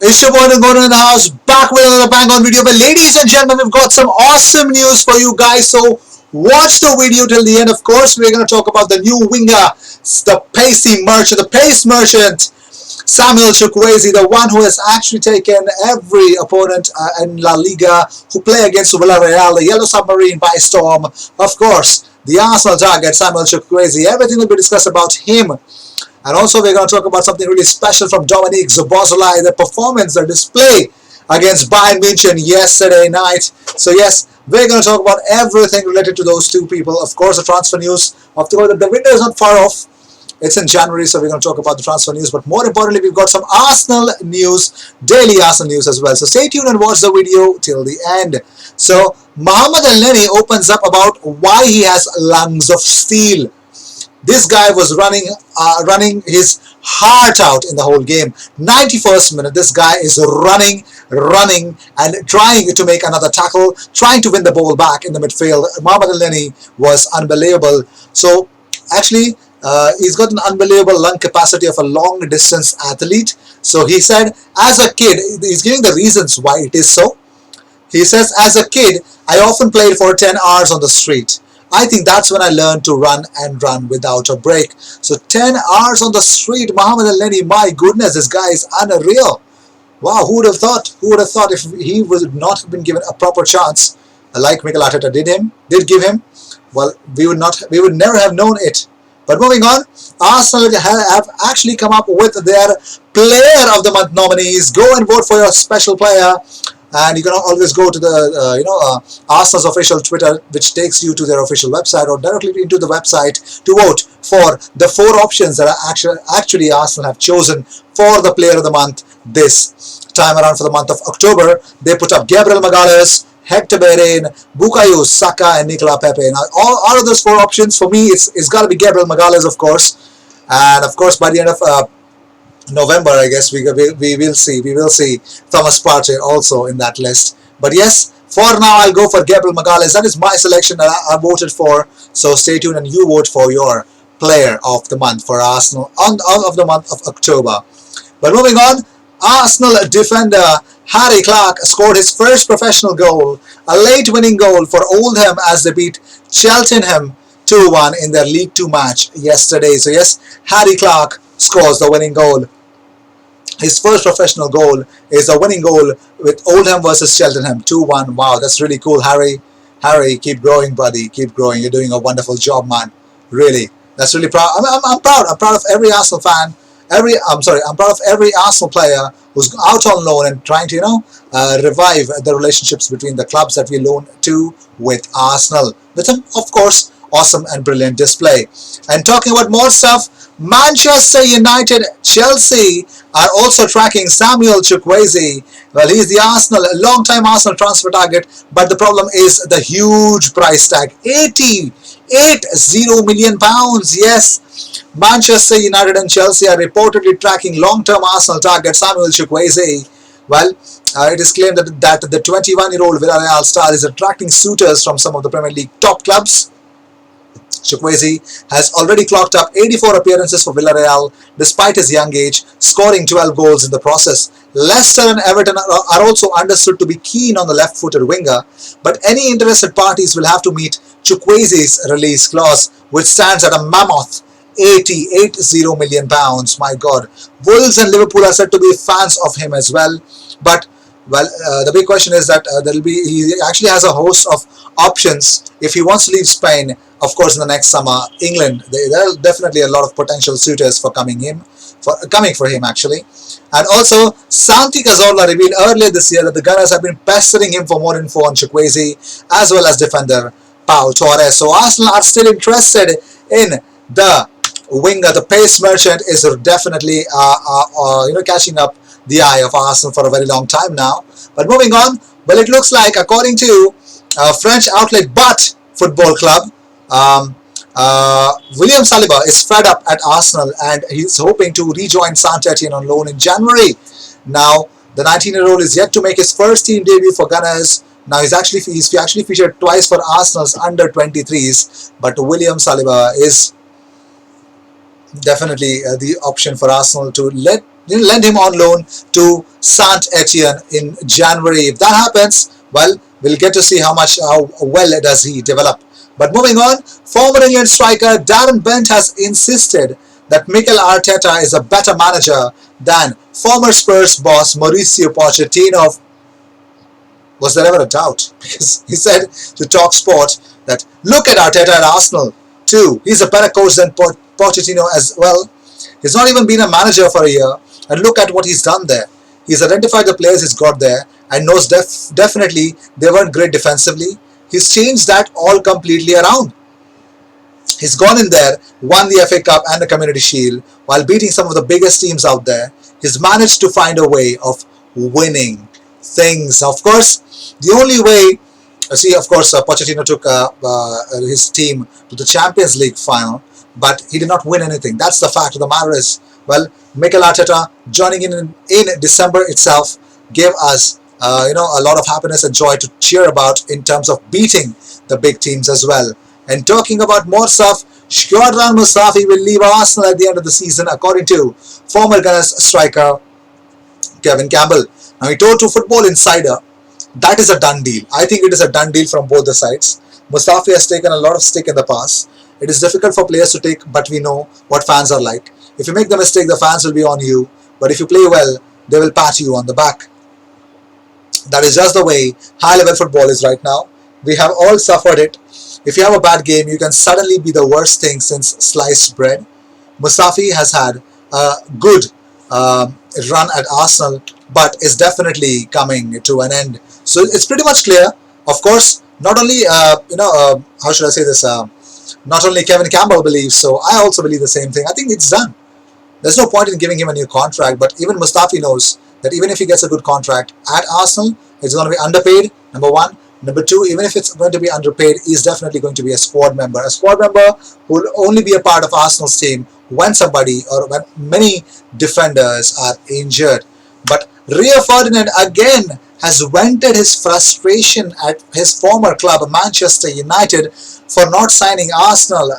It's your boy Gordon in the house, back with another bang on video. But ladies and gentlemen, we've got some awesome news for you guys. So watch the video till the end. Of course, we're going to talk about the new winger, the pacey merchant, the pace merchant, Samuel Chukwueze, the one who has actually taken every opponent in La Liga who play against Villarreal, the Yellow Submarine, by storm. Of course, the Arsenal target, Samuel Chukwueze. Everything will be discussed about him. And also we're going to talk about something really special from Dominique Szoboszlai, the performance, the display against Bayern München yesterday night. So yes, we're going to talk about everything related to those two people. Of course, the transfer news. Of course, the window is not far off. It's in January, so we're going to talk about the transfer news. But more importantly, we've got some Arsenal news, daily Arsenal news as well. So stay tuned and watch the video till the end. So Mohamed Salah opens up about why he has lungs of steel. This guy was running his heart out in the whole game. 91st minute, this guy is running and trying to make another tackle, trying to win the ball back in the midfield. Mohamed Salah was unbelievable. So actually, he's got an unbelievable lung capacity of a long distance athlete. So he said, as a kid, he's giving the reasons why it is so. He says, as a kid, I often played for 10 hours on the street. I think that's when I learned to run without a break. So 10 hours on the street, Mohamed Salah, my goodness, this guy is unreal. Wow, who would have thought? Who would have thought if he would not have been given a proper chance, like Mikel Arteta did give him? Well, we would never have known it. But moving on, Arsenal have actually come up with their Player of the Month nominees. Go and vote for your special player. And you can always go to the Arsenal's official Twitter, which takes you to their official website, or directly into the website to vote for the 4 options that are actually Arsenal have chosen for the Player of the Month this time around for the month of October. They put up Gabriel Magalhaes, Hector Bellerin, Bukayo Saka, and Nicolas Pepe. Now, all of those 4 options, for me, it's got to be Gabriel Magalhaes, of course. And of course, by the end of November, I guess we will see Thomas Partey also in that list. But yes, for now I'll go for Gabriel Magalhaes. That is my selection that I voted for. So stay tuned and you vote for your Player of the Month for Arsenal of the month of October. But moving on, Arsenal defender Harry Clarke scored his first professional goal, a late winning goal for Oldham as they beat Cheltenham 2-1 in their League 2 match yesterday. So yes, Harry Clarke scores the winning goal. His first professional goal is a winning goal with Oldham versus Cheltenham 2-1. Wow, that's really cool, Harry. Harry, keep growing, buddy. Keep growing. You're doing a wonderful job, man. Really, that's really proud. I'm proud. I'm proud of every Arsenal fan. I'm proud of every Arsenal player who's out on loan and trying to revive the relationships between the clubs that we loan to with Arsenal. With some, of course, awesome and brilliant display. And talking about more stuff, Manchester United, Chelsea are also tracking Samuel Chukwueze. Well, he's the long-time Arsenal transfer target, but the problem is the huge price tag, 80 million pounds. Yes, Manchester United and Chelsea are reportedly tracking long-term Arsenal target Samuel Chukwueze. Well, it is claimed that the 21-year-old Villarreal star is attracting suitors from some of the Premier League top clubs. Chukwueze has already clocked up 84 appearances for Villarreal despite his young age, scoring 12 goals in the process. Leicester and Everton are also understood to be keen on the left-footed winger, but any interested parties will have to meet Chukwueze's release clause, which stands at a mammoth 80 million pounds. My God. Wolves and Liverpool are said to be fans of him as well, but the big question is that he actually has a host of options if he wants to leave Spain. Of course, in the next summer, England, there are definitely a lot of potential suitors for coming for him actually. And also, Santi Cazorla revealed earlier this year that the Gunners have been pestering him for more info on Chukwueze as well as defender Pau Torres. So Arsenal are still interested in the winger. The pace merchant is definitely catching up the eye of Arsenal for a very long time now. But moving on, well, it looks like, according to French outlet But Football Club, William Saliba is fed up at Arsenal and he's hoping to rejoin Saint-Etienne on loan in January. Now, the 19-year-old is yet to make his first team debut for Gunners. Now, he's actually featured twice for Arsenal's under-23s, but William Saliba is definitely the option for Arsenal to let lend him on loan to Saint Etienne in January. If that happens, well, we'll get to see how well does he develop. But moving on, former England striker Darren has insisted that Mikel Arteta is a better manager than former Spurs boss Mauricio Pochettino. Was there ever a doubt? Because he said to TalkSport that look at Arteta at Arsenal too. He's a better coach than Pochettino as well. He's not even been a manager for a year, and look at what he's done there. He's identified the players he's got there and knows definitely they weren't great defensively. He's changed that all completely around. He's gone in there, won the FA Cup and the Community Shield while beating some of the biggest teams out there. He's managed to find a way of winning things. Of course, the only way, Pochettino took his team to the Champions League final, but he did not win anything. That's the fact of the matter is, well, Mikel Arteta joining in December itself gave us a lot of happiness and joy to cheer about in terms of beating the big teams as well. And talking about more stuff, Shkodran Mustafi will leave Arsenal at the end of the season, according to former Gunners striker Kevin Campbell. Now, he told to Football Insider that is a done deal. I think it is a done deal from both the sides. Mustafi has taken a lot of stick in the past. It is difficult for players to take, but we know what fans are like. If you make the mistake, the fans will be on you. But if you play well, they will pat you on the back. That is just the way high-level football is right now. We have all suffered it. If you have a bad game, you can suddenly be the worst thing since sliced bread. Mustafi has had a good run at Arsenal, but is definitely coming to an end. So it's pretty much clear. Of course, not only how should I say this? Not only Kevin Campbell believes so, I also believe the same thing. I think it's done. There's no point in giving him a new contract, but even Mustafi knows that even if he gets a good contract at Arsenal, it's going to be underpaid, number one. Number two, even if it's going to be underpaid, he's definitely going to be a squad member. A squad member who will only be a part of Arsenal's team when somebody or when many defenders are injured. But Rio Ferdinand again has vented his frustration at his former club, Manchester United, for not signing Arsenal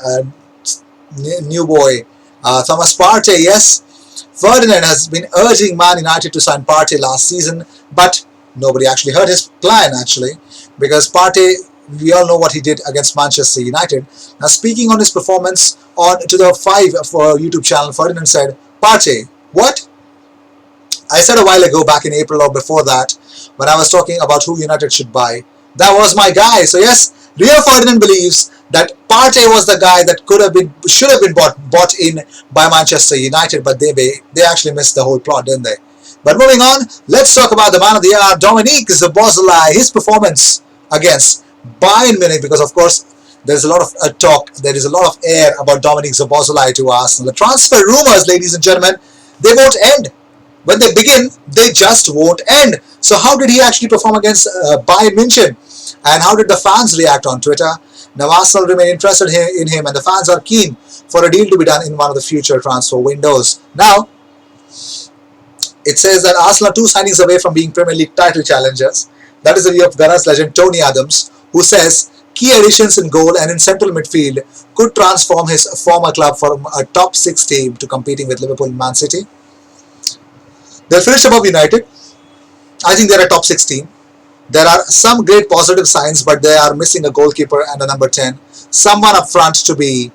new boy, Thomas Partey. Yes, Ferdinand has been urging Man United to sign Partey last season, but nobody actually heard his plan actually, because Partey, we all know what he did against Manchester United. Now, speaking on his performance on to the 5 for YouTube channel, Ferdinand said, Partey, what? I said a while ago, back in April or before that, when I was talking about who United should buy, that was my guy. So yes, Rio Ferdinand believes that Partey was the guy that should have been bought in by Manchester United, but they actually missed the whole plot, didn't they? But moving on, let's talk about the man of the hour, Dominique Szoboszlai, his performance against Bayern Munich, because of course there's a lot of talk, there is a lot of air about Dominique Szoboszlai to Arsenal. The transfer rumors, ladies and gentlemen, they won't end. When they begin, they just won't end. So how did he actually perform against Bayern München? And how did the fans react on Twitter? Now Arsenal remain interested in him, and the fans are keen for a deal to be done in one of the future transfer windows. Now, it says that Arsenal are 2 signings away from being Premier League title challengers. That is the view of Gunners legend Tony Adams, who says key additions in goal and in central midfield could transform his former club from a top 6 team to competing with Liverpool and Man City. They'll finish above United. I think they're a top 6 team. There are some great positive signs, but they are missing a goalkeeper and a number 10. Someone up front to be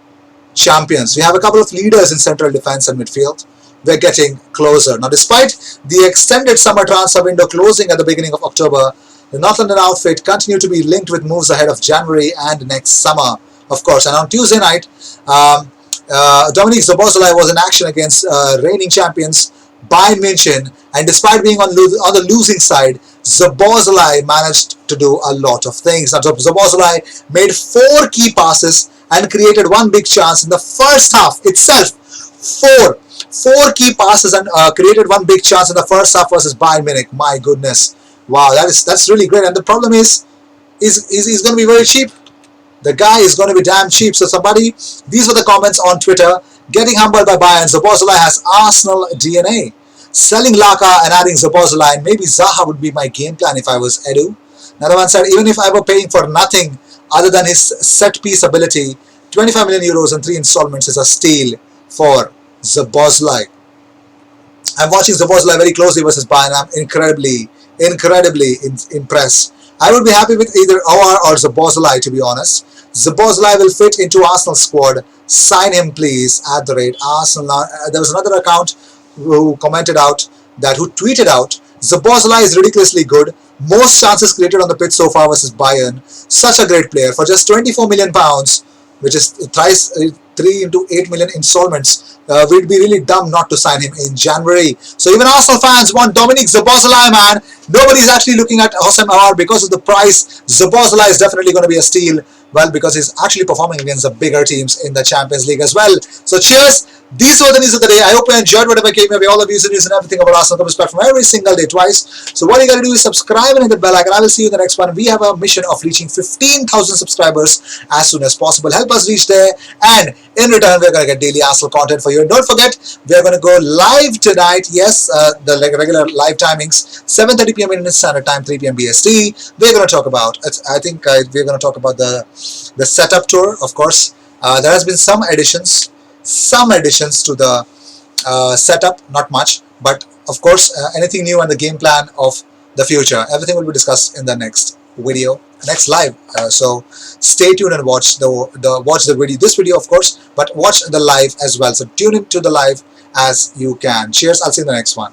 champions. We have a couple of leaders in central defense and midfield. We're getting closer. Now, despite the extended summer transfer window closing at the beginning of October, the North London outfit continue to be linked with moves ahead of January and next summer, of course. And on Tuesday night, Dominique Szoboszlai was in action against reigning champions Bayern München, and despite being on the losing side, Szoboszlai managed to do a lot of things. Now, Szoboszlai made 4 key passes and created 1 big chance in the first half itself. 4 key passes and created 1 big chance in the first half versus Bayern Munich. My goodness, wow, that's really great. And the problem is he's going to be very cheap. The guy is going to be damn cheap. So these were the comments on Twitter. Getting humbled by Bayern, Szoboszlai has Arsenal DNA. Selling Laka and adding Szoboszlai, and maybe Zaha would be my game plan if I was Edu. Another one said, even if I were paying for nothing other than his set-piece ability, 25 million euros in 3 installments is a steal for Szoboszlai. I'm watching Szoboszlai very closely versus Bayern. I'm incredibly impressed. I would be happy with either OR or Szoboszlai, to be honest. Szoboszlai will fit into Arsenal squad. Sign him, please, at the rate Arsenal. There was another account who commented out who tweeted out, Szoboszlai is ridiculously good. Most chances created on the pitch so far versus Bayern. Such a great player. For just £24 million, which is thrice 3 into 8 million installments. We'd be really dumb not to sign him in January. So even Arsenal fans want Dominic Szoboszlai, man. Nobody's actually looking at Hossein Aouar because of the price. Szoboszlai is definitely going to be a steal. Well, because he's actually performing against the bigger teams in the Champions League as well. So cheers. These were the news of the day. I hope you enjoyed whatever came your way. All the views and news and everything about Arsenal comes back from every single day twice. So what you got to do is subscribe and hit the bell icon. I will see you in the next one. We have a mission of reaching 15,000 subscribers as soon as possible. Help us reach there. And in return, we're going to get daily Arsenal content for you. And don't forget, we're going to go live tonight. Yes, the regular live timings, 7:30 p.m. Indian Standard Time, 3 p.m. BST. We're going to talk about, I think we're going to talk about the setup tour, of course. There has been some additions to the setup, not much, but of course anything new and the game plan of the future, everything will be discussed in the next video, next live. So stay tuned and watch the video, this video of course, but watch the live as well. So tune into the live as you can. Cheers, I'll see you in the next one.